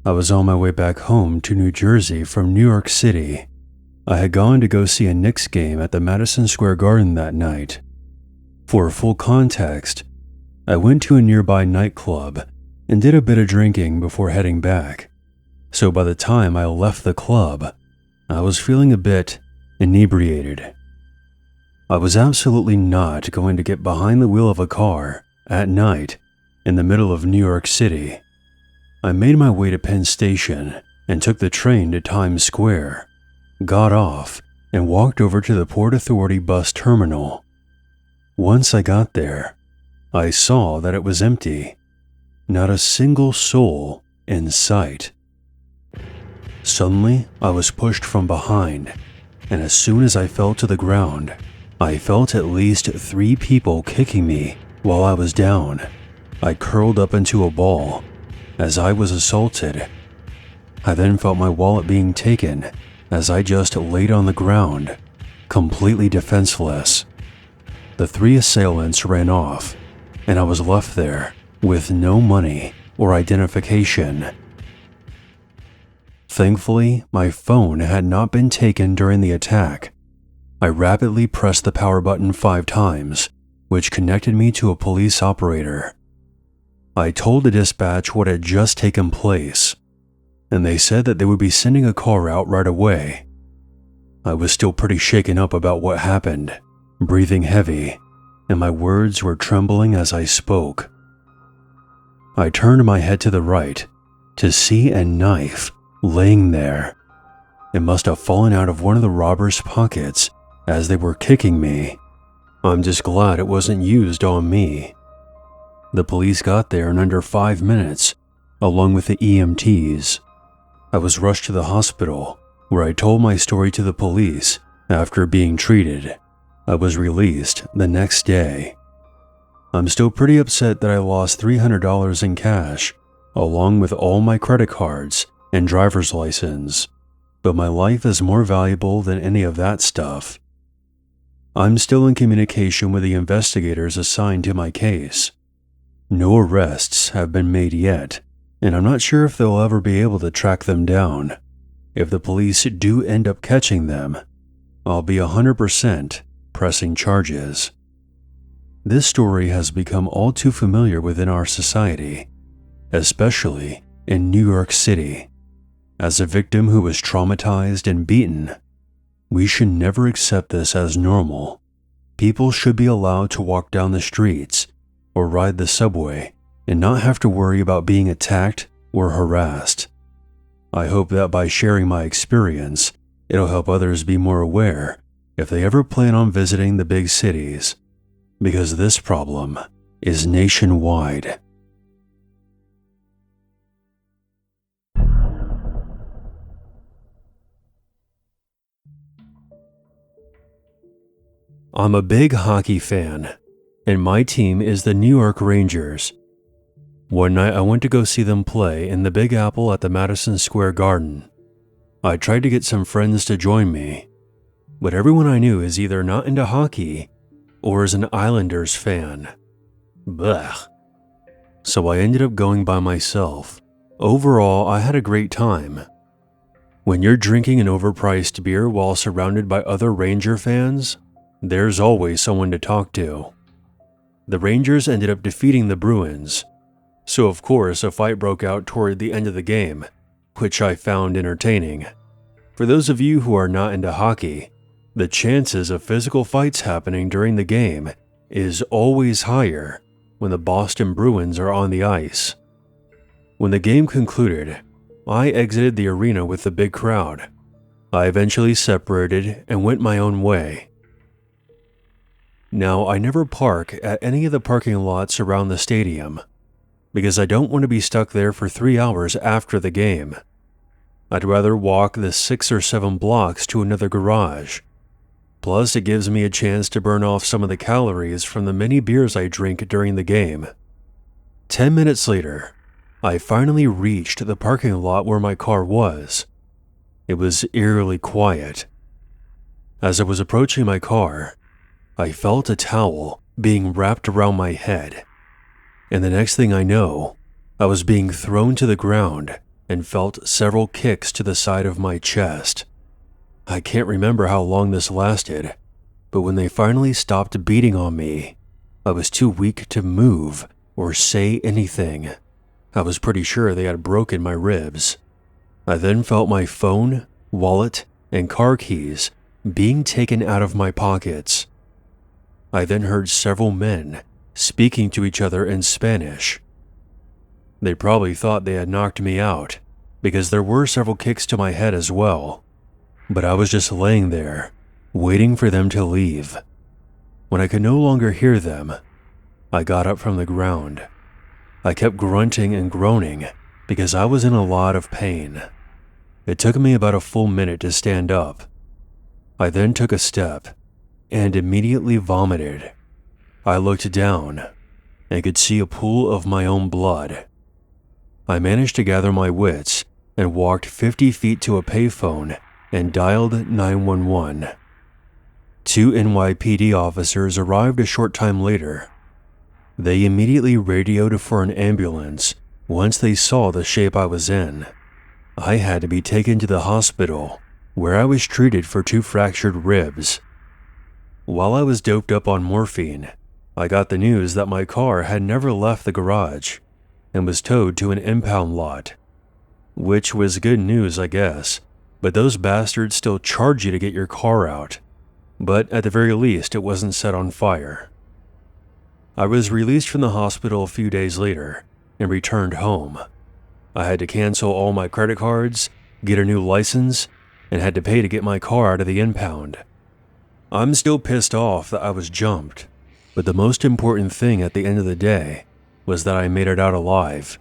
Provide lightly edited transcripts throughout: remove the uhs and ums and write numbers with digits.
I was on my way back home to New Jersey from New York City. I had gone to go see a Knicks game at the Madison Square Garden that night. For full context, I went to a nearby nightclub and did a bit of drinking before heading back. So by the time I left the club, I was feeling a bit inebriated. I was absolutely not going to get behind the wheel of a car at night in the middle of New York City. I made my way to Penn Station and took the train to Times Square, got off, and walked over to the Port Authority bus terminal. Once I got there, I saw that it was empty. Not a single soul in sight. Suddenly, I was pushed from behind, and as soon as I fell to the ground, I felt at least 3 people kicking me while I was down. I curled up into a ball as I was assaulted. I then felt my wallet being taken as I just laid on the ground, completely defenseless. The 3 assailants ran off, and I was left there with no money or identification. Thankfully, my phone had not been taken during the attack. I rapidly pressed the power button 5 times, which connected me to a police operator. I told the dispatch what had just taken place, and they said that they would be sending a car out right away. I was still pretty shaken up about what happened, breathing heavy, and my words were trembling as I spoke. I turned my head to the right to see a knife laying there. It must have fallen out of one of the robbers' pockets as they were kicking me. I'm just glad it wasn't used on me. The police got there in under 5 minutes, along with the EMTs. I was rushed to the hospital, where I told my story to the police. After being treated, I was released the next day. I'm still pretty upset that I lost $300 in cash, along with all my credit cards and driver's license, but my life is more valuable than any of that stuff. I'm still in communication with the investigators assigned to my case. No arrests have been made yet, and I'm not sure if they'll ever be able to track them down. If the police do end up catching them, I'll be 100% pressing charges. This story has become all too familiar within our society, especially in New York City. As a victim who was traumatized and beaten, we should never accept this as normal. People should be allowed to walk down the streets or ride the subway and not have to worry about being attacked or harassed. I hope that by sharing my experience, it'll help others be more aware if they ever plan on visiting the big cities, because this problem is nationwide. I'm a big hockey fan, and my team is the New York Rangers. One night I went to go see them play in the Big Apple at the Madison Square Garden. I tried to get some friends to join me, but everyone I knew is either not into hockey or is an Islanders fan. Blech. So I ended up going by myself. Overall, I had a great time. When you're drinking an overpriced beer while surrounded by other Ranger fans, there's always someone to talk to. The Rangers ended up defeating the Bruins, so of course a fight broke out toward the end of the game, which I found entertaining. For those of you who are not into hockey, the chances of physical fights happening during the game is always higher when the Boston Bruins are on the ice. When the game concluded, I exited the arena with the big crowd. I eventually separated and went my own way. Now, I never park at any of the parking lots around the stadium, because I don't want to be stuck there for 3 hours after the game. I'd rather walk the 6 or 7 blocks to another garage. Plus, it gives me a chance to burn off some of the calories from the many beers I drink during the game. 10 minutes later, I finally reached the parking lot where my car was. It was eerily quiet. As I was approaching my car, I felt a towel being wrapped around my head, and the next thing I know, I was being thrown to the ground and felt several kicks to the side of my chest. I can't remember how long this lasted, but when they finally stopped beating on me, I was too weak to move or say anything. I was pretty sure they had broken my ribs. I then felt my phone, wallet, and car keys being taken out of my pockets. I then heard several men speaking to each other in Spanish. They probably thought they had knocked me out, because there were several kicks to my head as well. But I was just laying there, waiting for them to leave. When I could no longer hear them, I got up from the ground. I kept grunting and groaning because I was in a lot of pain. It took me about a full minute to stand up. I then took a step and immediately vomited. I looked down and could see a pool of my own blood. I managed to gather my wits and walked 50 feet to a payphone and dialed 911. 2 NYPD officers arrived a short time later. They immediately radioed for an ambulance once they saw the shape I was in. I had to be taken to the hospital, where I was treated for 2 fractured ribs. While I was doped up on morphine, I got the news that my car had never left the garage and was towed to an impound lot. Which was good news, I guess, but those bastards still charge you to get your car out. But at the very least, it wasn't set on fire. I was released from the hospital a few days later and returned home. I had to cancel all my credit cards, get a new license, and had to pay to get my car out of the impound. I'm still pissed off that I was jumped, but the most important thing at the end of the day was that I made it out alive.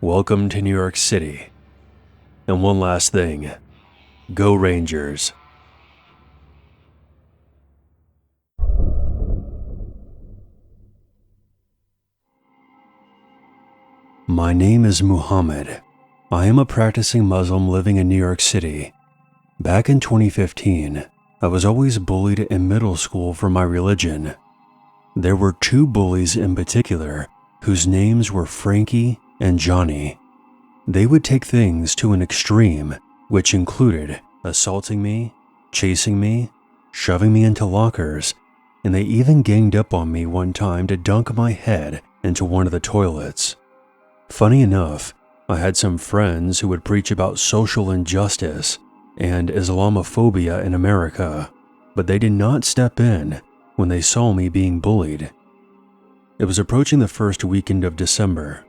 Welcome to New York City. And one last thing, go Rangers. My name is Muhammad. I am a practicing Muslim living in New York City. Back in 2015, I was always bullied in middle school for my religion. There were 2 bullies in particular whose names were Frankie and Johnny. They would take things to an extreme, which included assaulting me, chasing me, shoving me into lockers, and they even ganged up on me one time to dunk my head into one of the toilets. Funny enough, I had some friends who would preach about social injustice and Islamophobia in America, but they did not step in when they saw me being bullied. It was approaching the first weekend of December.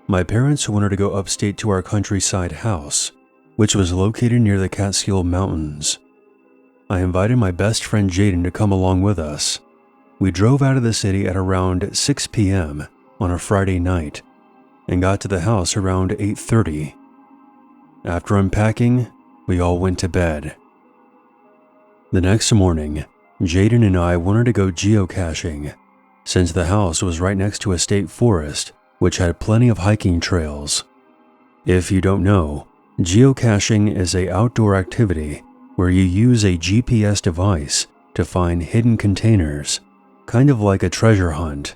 My parents wanted to go upstate to our countryside house, which was located near the Catskill Mountains. I invited my best friend Jaden to come along with us. We drove out of the city at around 6 p.m. on a Friday night and got to the house around 8:30. After unpacking, we all went to bed. The next morning, Jaden and I wanted to go geocaching, since the house was right next to a state forest, which had plenty of hiking trails. If you don't know, geocaching is an outdoor activity where you use a GPS device to find hidden containers, kind of like a treasure hunt.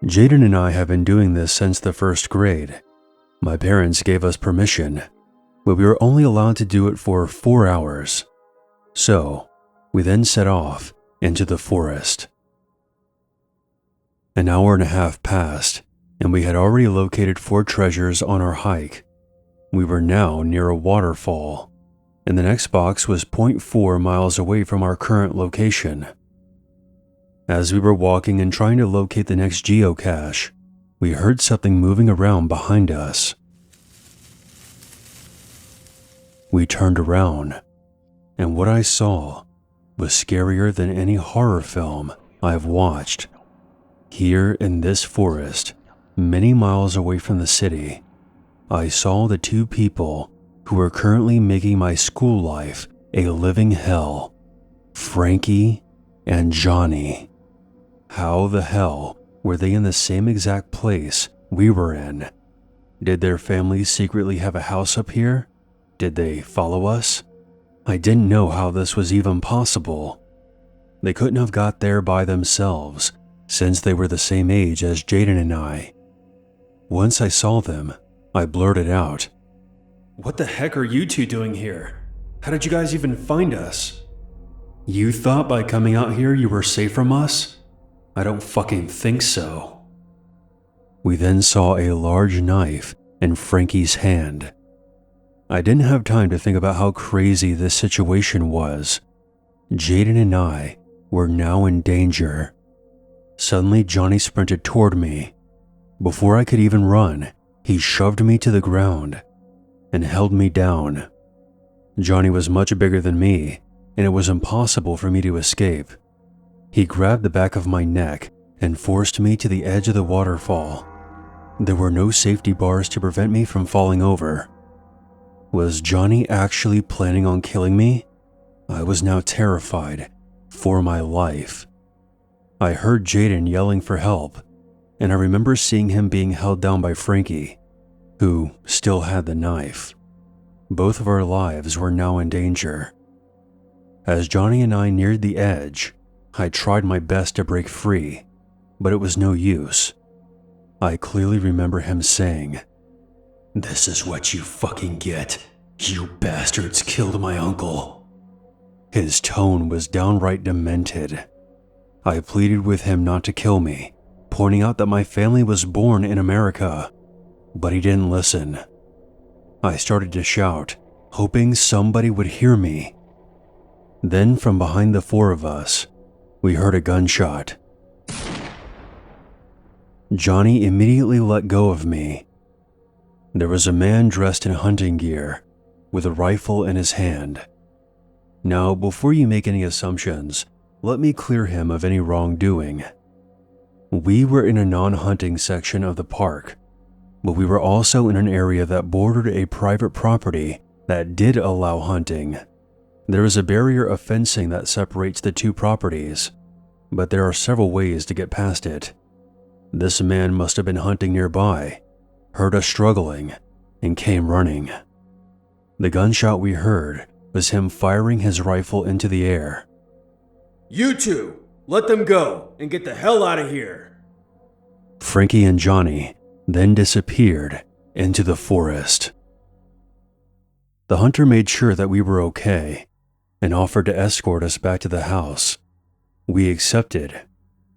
Jaden and I have been doing this since the 1st grade. My parents gave us permission, but we were only allowed to do it for 4 hours. So, we then set off into the forest. An hour and a half passed, and we had already located 4 treasures on our hike. We were now near a waterfall, and the next box was 0.4 miles away from our current location. As we were walking and trying to locate the next geocache, we heard something moving around behind us. We turned around, and what I saw was scarier than any horror film I've watched. Here in this forest, many miles away from the city, I saw the 2 people who were currently making my school life a living hell, Frankie and Johnny. How the hell were they in the same exact place we were in? Did their families secretly have a house up here? Did they follow us? I didn't know how this was even possible. They couldn't have got there by themselves, since they were the same age as Jaden and I. Once I saw them, I blurted out, What the heck are you two doing here? How did you guys even find us? You thought by coming out here you were safe from us? I don't fucking think so. We then saw a large knife in Frankie's hand. I didn't have time to think about how crazy this situation was. Jaden and I were now in danger. Suddenly, Johnny sprinted toward me. Before I could even run, he shoved me to the ground and held me down. Johnny was much bigger than me, and it was impossible for me to escape. He grabbed the back of my neck and forced me to the edge of the waterfall. There were no safety bars to prevent me from falling over. Was Johnny actually planning on killing me? I was now terrified for my life. I heard Jaden yelling for help, and I remember seeing him being held down by Frankie, who still had the knife. Both of our lives were now in danger. As Johnny and I neared the edge, I tried my best to break free, but it was no use. I clearly remember him saying, "This is what you fucking get. You bastards killed my uncle." His tone was downright demented. I pleaded with him not to kill me, pointing out that my family was born in America, but he didn't listen. I started to shout, hoping somebody would hear me. Then from behind the four of us, we heard a gunshot. Johnny immediately let go of me. There was a man dressed in hunting gear, with a rifle in his hand. Now, before you make any assumptions, let me clear him of any wrongdoing. We were in a non-hunting section of the park, but we were also in an area that bordered a private property that did allow hunting. There is a barrier of fencing that separates the two properties, but there are several ways to get past it. This man must have been hunting nearby, heard us struggling, and came running. The gunshot we heard was him firing his rifle into the air. "You two, let them go and get the hell out of here." Frankie and Johnny then disappeared into the forest. The hunter made sure that we were okay and offered to escort us back to the house. We accepted,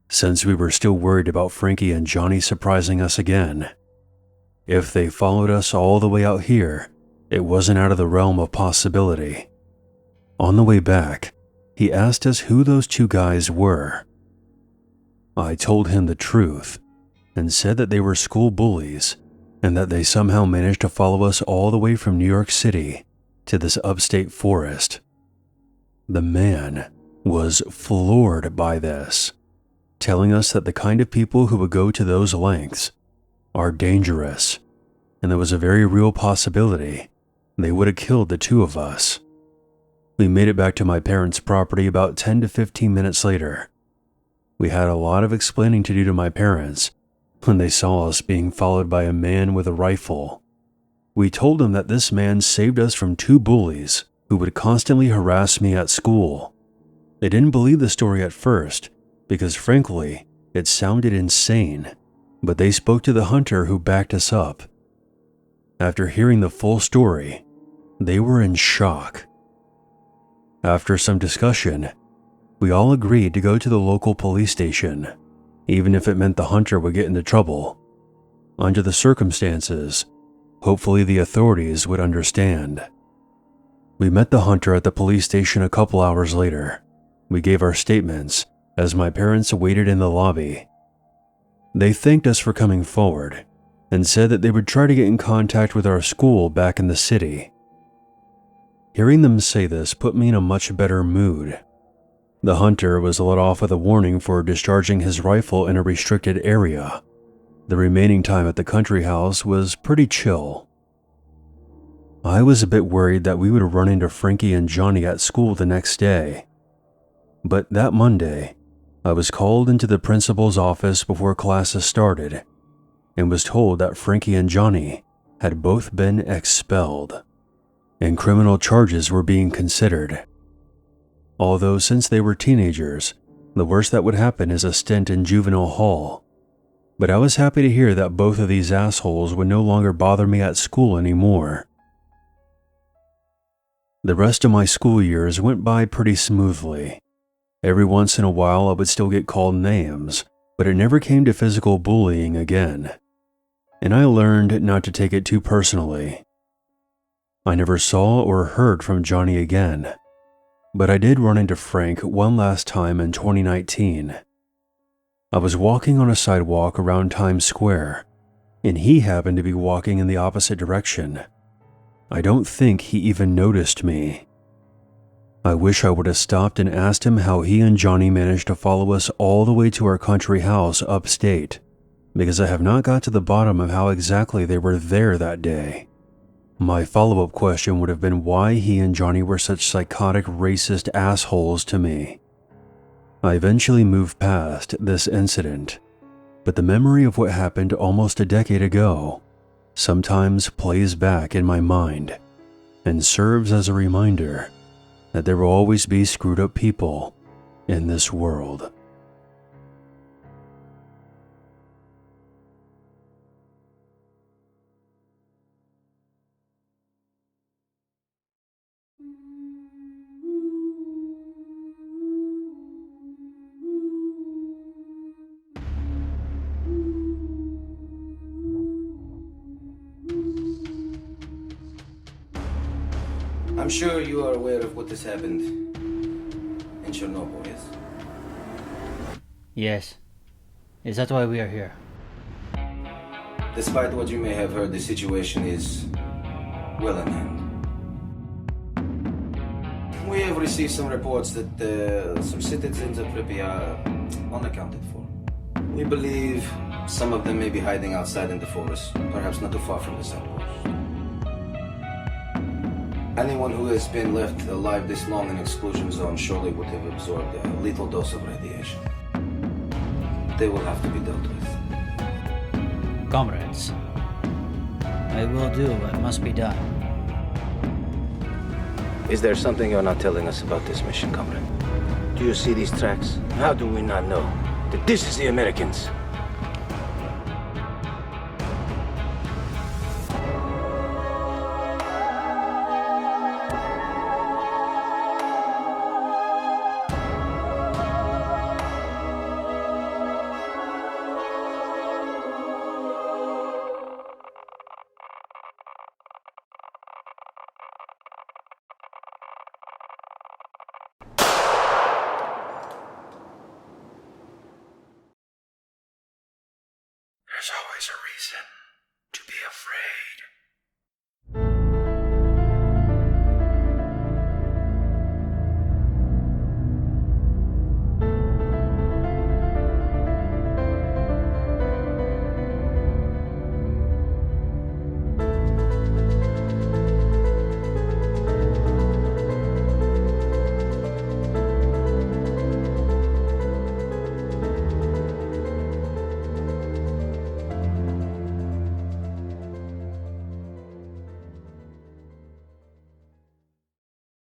since we were still worried about Frankie and Johnny surprising us again. If they followed us all the way out here, it wasn't out of the realm of possibility. On the way back, he asked us who those two guys were. I told him the truth and said that they were school bullies and that they somehow managed to follow us all the way from New York City to this upstate forest. The man was floored by this, telling us that the kind of people who would go to those lengths are dangerous, and there was a very real possibility they would have killed the two of us. We made it back to my parents' property about 10 to 15 minutes later. We had a lot of explaining to do to my parents when they saw us being followed by a man with a rifle. We told them that this man saved us from two bullies who would constantly harass me at school. They didn't believe the story at first because, frankly, it sounded insane, but they spoke to the hunter who backed us up. After hearing the full story, they were in shock. After some discussion, we all agreed to go to the local police station, even if it meant the hunter would get into trouble. Under the circumstances, hopefully the authorities would understand. We met the hunter at the police station a couple hours later. We gave our statements as my parents waited in the lobby. They thanked us for coming forward and said that they would try to get in contact with our school back in the city. Hearing them say this put me in a much better mood. The hunter was let off with a warning for discharging his rifle in a restricted area. The remaining time at the country house was pretty chill. I was a bit worried that we would run into Frankie and Johnny at school the next day. But that Monday, I was called into the principal's office before classes started and was told that Frankie and Johnny had both been expelled, and criminal charges were being considered. Although since they were teenagers, the worst that would happen is a stint in juvenile hall. But I was happy to hear that both of these assholes would no longer bother me at school anymore. The rest of my school years went by pretty smoothly. Every once in a while I would still get called names, but it never came to physical bullying again. And I learned not to take it too personally. I never saw or heard from Johnny again, but I did run into Frank one last time in 2019. I was walking on a sidewalk around Times Square, and he happened to be walking in the opposite direction. I don't think he even noticed me. I wish I would have stopped and asked him how he and Johnny managed to follow us all the way to our country house upstate, because I have not got to the bottom of how exactly they were there that day. My follow-up question would have been why he and Johnny were such psychotic, racist assholes to me. I eventually moved past this incident, but the memory of what happened almost a decade ago sometimes plays back in my mind and serves as a reminder that there will always be screwed up people in this world. I'm sure you are aware of what has happened in Chernobyl, yes? Yes. Is that why we are here? Despite what you may have heard, the situation is well in hand. We have received some reports that some citizens of Pripyat are unaccounted for. We believe some of them may be hiding outside in the forest, perhaps not too far from the outpost. Anyone who has been left alive this long in exclusion zone surely would have absorbed a lethal dose of radiation. They will have to be dealt with. Comrades, I will do what must be done. Is there something you're not telling us about this mission, comrade? Do you see these tracks? How do we not know that this is the Americans?